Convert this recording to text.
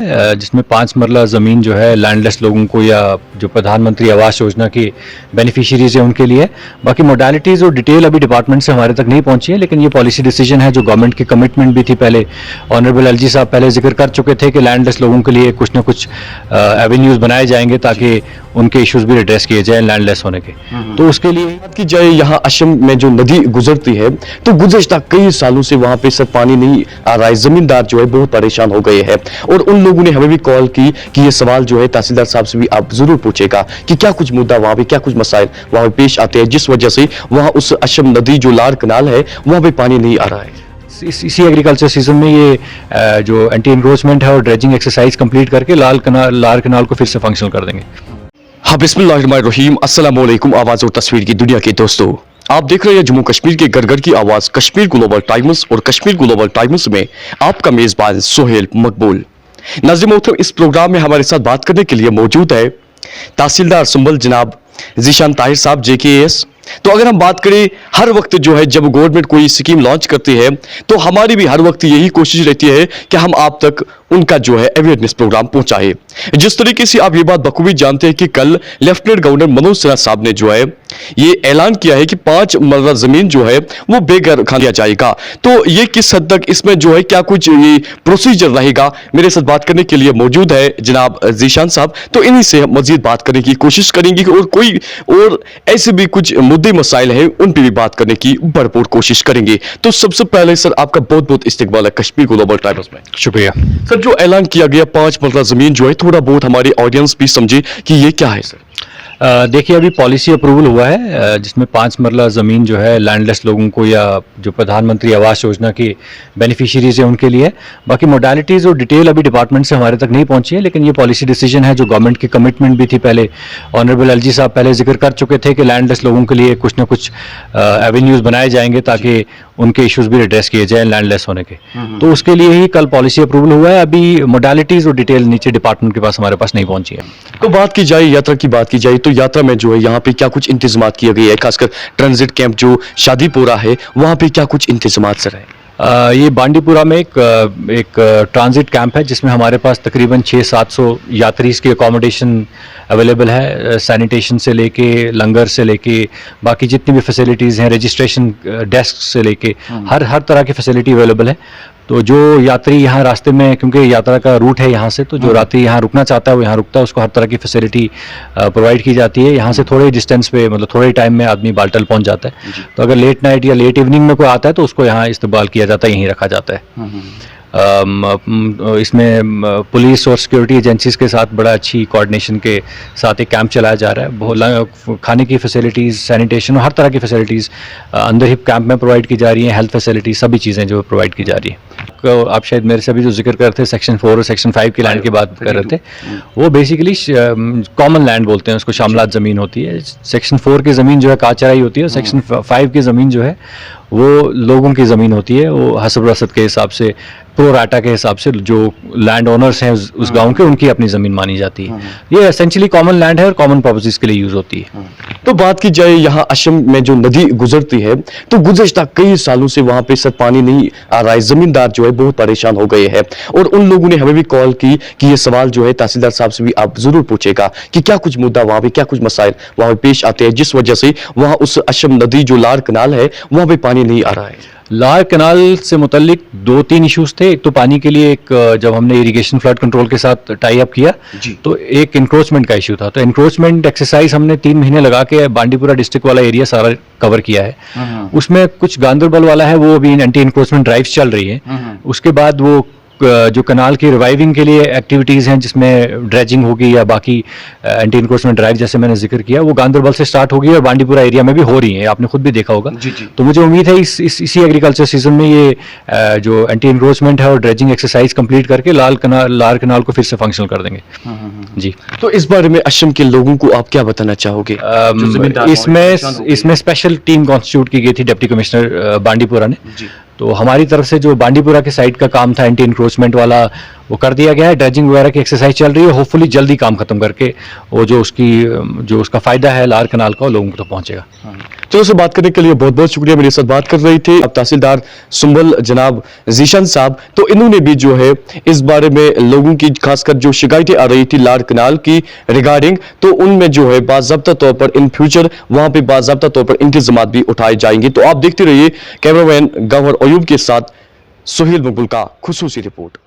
जिसमें 5 मरला ज़मीन जो है लैंडलेस लोगों को या जो प्रधानमंत्री आवास योजना की बेनिफिशियरीज है उनके लिए। बाकी मोडालिटीज़ और डिटेल अभी डिपार्टमेंट से हमारे तक नहीं पहुंची है, लेकिन ये पॉलिसी डिसीजन है जो गवर्नमेंट की कमिटमेंट भी थी। पहले ऑनरेबल एलजी साहब पहले जिक्र कर चुके थे कि लैंडलेस लोगों के लिए कुछ ना कुछ एवेन्यूज़ बनाए जाएंगे ताकि उनके इश्यूज भी एड्रेस किए जाए लैंडलेस होने के। तो उसके लिए बात की जाए यहाँ असम में जो नदी गुजरती है तो गुज़श्ता कई सालों से वहां पे सर पानी नहीं आ रहा है। जमींदार जो है बहुत परेशान हो गए हैं और उन लोगों ने हमें भी कॉल की कि ये सवाल जो है तहसीलदार साहब से भी आप जरूर पूछेगा कि क्या कुछ मुद्दा वहां पे, क्या कुछ मसाइल वहां पे पेश आते हैं जिस वजह से वहां उस असम नदी जो लार कनाल है वहां पे पानी नहीं आ रहा है। इसी एग्रीकल्चर सीजन में ये जो एंटी एनक्रोचमेंट है और ड्रेजिंग एक्सरसाइज कंप्लीट करके लार कनाल को फिर से फंक्शनल कर देंगे। हाँ, बिस्मिल्लाहिर्रहमानिर्रहीम, अस्सलाम वालेकुम। आवाज और तस्वीर की दुनिया के दोस्तों, आप देख रहे हैं जम्मू कश्मीर के घर-घर की आवाज कश्मीर ग्लोबल टाइम्स और कश्मीर ग्लोबल टाइम्स में आपका मेजबान सोहेल मकबूल। नाज़रीन मोहतरम, इस प्रोग्राम में हमारे साथ बात करने के लिए मौजूद है तहसीलदार संभल जनाब ज़ीशान ताहिर साहब JKS। तो अगर हम बात करें, हर वक्त जो है जब गवर्नमेंट कोई स्कीम लॉन्च करती है तो हमारी भी हर वक्त यही कोशिश रहती है कि हम आप तक उनका जो है अवेयरनेस प्रोग्राम पहुंचाए। जिस तरीके से आप ये बात बखूबी जानते हैं कि कल लेफ्टिनेंट गवर्नर मनोज सिन्हा साहब ने जो है ये ऐलान किया है कि 5 मरला जमीन जो है वो बेघर खा लिया जाएगा। तो ये किस हद तक इसमें जो है क्या कुछ ये प्रोसीजर रहेगा, मेरे साथ बात करने के लिए मौजूद है जनाब ज़ीशान साहब। तो इन्हीं से मजीद बात करने की कोशिश करेंगे और कोई और ऐसे भी कुछ मुद्दे मसाइल हैं उन पर भी बात करने की भरपूर कोशिश करेंगे। तो सबसे पहले सर आपका बहुत बहुत इस्तकबाल है कश्मीर ग्लोबल टाइम्स में। शुक्रिया सर। जो ऐलान किया गया 5 मरला जमीन जो है, थोड़ा बहुत हमारे ऑडियंस भी समझे कि ये क्या है सर। देखिए, अभी पॉलिसी अप्रूवल हुआ है जिसमें 5 मरला ज़मीन जो है लैंडलेस लोगों को या जो प्रधानमंत्री आवास योजना की बेनिफिशियरीज है उनके लिए। बाकी मोडालिटीज़ और डिटेल अभी डिपार्टमेंट से हमारे तक नहीं पहुंची है, लेकिन ये पॉलिसी डिसीजन है जो गवर्नमेंट की कमिटमेंट भी थी। पहले ऑनरेबल एलजी साहब पहले जिक्र कर चुके थे कि लैंडलेस लोगों के लिए कुछ ना कुछ एवेन्यूज़ बनाए जाएंगे ताकि उनके इश्यूज भी एड्रेस किए जाए लैंडलेस होने के। तो उसके लिए ही कल पॉलिसी अप्रूवल हुआ है। अभी मोडालिटीज़ और डिटेल नीचे डिपार्टमेंट के पास हमारे पास नहीं पहुंची है। तो बात की जाए यात्रा की, बात की जाए तो यात्रा में जो है यहाँ पे क्या कुछ इंतजाम किए गए हैं, खासकर ट्रांजिट कैंप जो शादीपुरा है वहाँ पे क्या कुछ इंतजाम सर है। ये बांडीपुरा में एक ट्रांजिट कैंप है जिसमें हमारे पास तकरीबन 600-700 यात्रीज़ की अकोमोडेशन अवेलेबल है। सैनिटेशन से लेके लंगर से लेके बाकी जितनी भी फैसिलिटीज़ हैं, रजिस्ट्रेशन डेस्क से लेके हर तरह की फैसिलिटी अवेलेबल है। तो जो यात्री यहाँ रास्ते में, क्योंकि यात्रा का रूट है यहाँ से, तो जो यात्री यहाँ रुकना चाहता है वो यहाँ रुकता है, उसको हर तरह की फैसिलिटी प्रोवाइड की जाती है। यहाँ से थोड़े डिस्टेंस पे, मतलब थोड़े टाइम में आदमी बाल्टल पहुँच जाता है। तो अगर लेट नाइट या लेट इवनिंग में कोई आता है तो उसको यहाँ इस्तेमाल किया जाता है, यहीं रखा जाता है। इसमें पुलिस और सिक्योरिटी एजेंसीज के साथ बड़ा अच्छी कोऑर्डिनेशन के साथ एक कैंप चलाया जा रहा है। बहुत खाने की फैसिलिटीज़, सैनिटेशन और हर तरह की फैसिलिटीज़ अंदर ही कैंप में प्रोवाइड की जा रही हैं। हेल्थ फैसिलिटी, सभी चीज़ें जो प्रोवाइड की जा रही हैं। आप शायद मेरे से भी जो जिक्र कर रहे थे सेक्शन 4 और सेक्शन 5 की लैंड की बात कर रहे थे, वो बेसिकली कॉमन लैंड बोलते हैं उसको, शामलात ज़मीन होती है। सेक्शन 4 की ज़मीन जो है काचराई होती है, और सेक्शन 5 की ज़मीन जो है वो लोगों की ज़मीन होती है। वो हसब रसद के हिसाब से, प्रो राटा के हिसाब से जो लैंड ओनर्स हैं उस गांव के, उनकी अपनी ज़मीन मानी जाती है। ये एसेंशियली कॉमन लैंड है और कॉमन पर्पसेस के लिए यूज़ होती है। तो बात की जाए यहाँ असम में जो नदी गुजरती है तो गुज़श्ता कई सालों से वहां पे सर पानी नहीं आ रहा है। जमींदार जो है बहुत परेशान हो गए हैं और उन लोगों ने हमें भी कॉल की कि ये सवाल जो है तहसीलदार साहब से भी आप जरूर पूछेगा कि क्या कुछ मुद्दा वहां पे, क्या कुछ मसाइल वहां पे पेश आते हैं जिस वजह से वहां उस असम नदी जो लार कनाल है वहां पे पानी नहीं आ रहा है। लार कनाल से मुतल्लिक 2-3 इश्यूज थे। एक तो पानी के लिए, जब हमने इरिगेशन फ्लड कंट्रोल के साथ टाई अप किया तो एक इंक्रोचमेंट का इशू था। तो इंक्रोचमेंट एक्सरसाइज हमने 3 महीने लगा के बांडीपुरा डिस्ट्रिक्ट वाला एरिया सारा कवर किया है। उसमें कुछ गांदरबल वाला है, वो अभी एंटी इंक्रोचमेंट ड्राइव्स चल रही है। उसके बाद वो जो कनाल की रिवाइविंग के लिए एक्टिविटीज़ हैं जिसमें ड्रेजिंग होगी या बाकी एंटी इंक्रोचमेंट ड्राइव जैसे मैंने जिक्र किया, वो गांदरबल से स्टार्ट होगी और बांडीपुरा एरिया में भी हो रही है। आपने खुद भी देखा होगा। तो मुझे उम्मीद है इसी एग्रीकल्चर सीजन में ये जो एंटी इंक्रोचमेंट है और ड्रेजिंग एक्सरसाइज कंप्लीट करके लार कनाल को फिर से फंक्शनल कर देंगे। जी, तो इस बारे में असम के लोगों को आप क्या बताना चाहोगे। इसमें स्पेशल टीम कॉन्स्टिट्यूट की गई थी डिप्टी कमिश्नर बांडीपुरा ने। तो हमारी तरफ से जो बांडीपुरा के साइड का काम था एंटी इंक्रोचमेंट वाला, वो कर दिया गया है। ड्रेजिंग वगैरह की एक्सरसाइज चल रही है, होपफुली जल्दी काम खत्म करके वो जो उसका फायदा है लार कनाल का वो लोगों को तो पहुंचेगा। चलो सर, बात करने के लिए बहुत बहुत शुक्रिया। मेरे साथ बात कर रहे थे अब तहसीलदार सुंबल जनाब जीशान साहब। तो इन्होंने भी जो है इस बारे में लोगों की खासकर जो शिकायतें आ रही थी लार कनाल की रिगार्डिंग, तो उनमें जो है बाज़ाब्ता तौर पर इन फ्यूचर वहां पे बाज़ाब्ता तौर पर इंतजाम भी उठाए जाएंगे। तो आप देखते रहिए। कैमरामैन गवर अयूब के साथ सुहेल मकबूल का खुसूसी रिपोर्ट।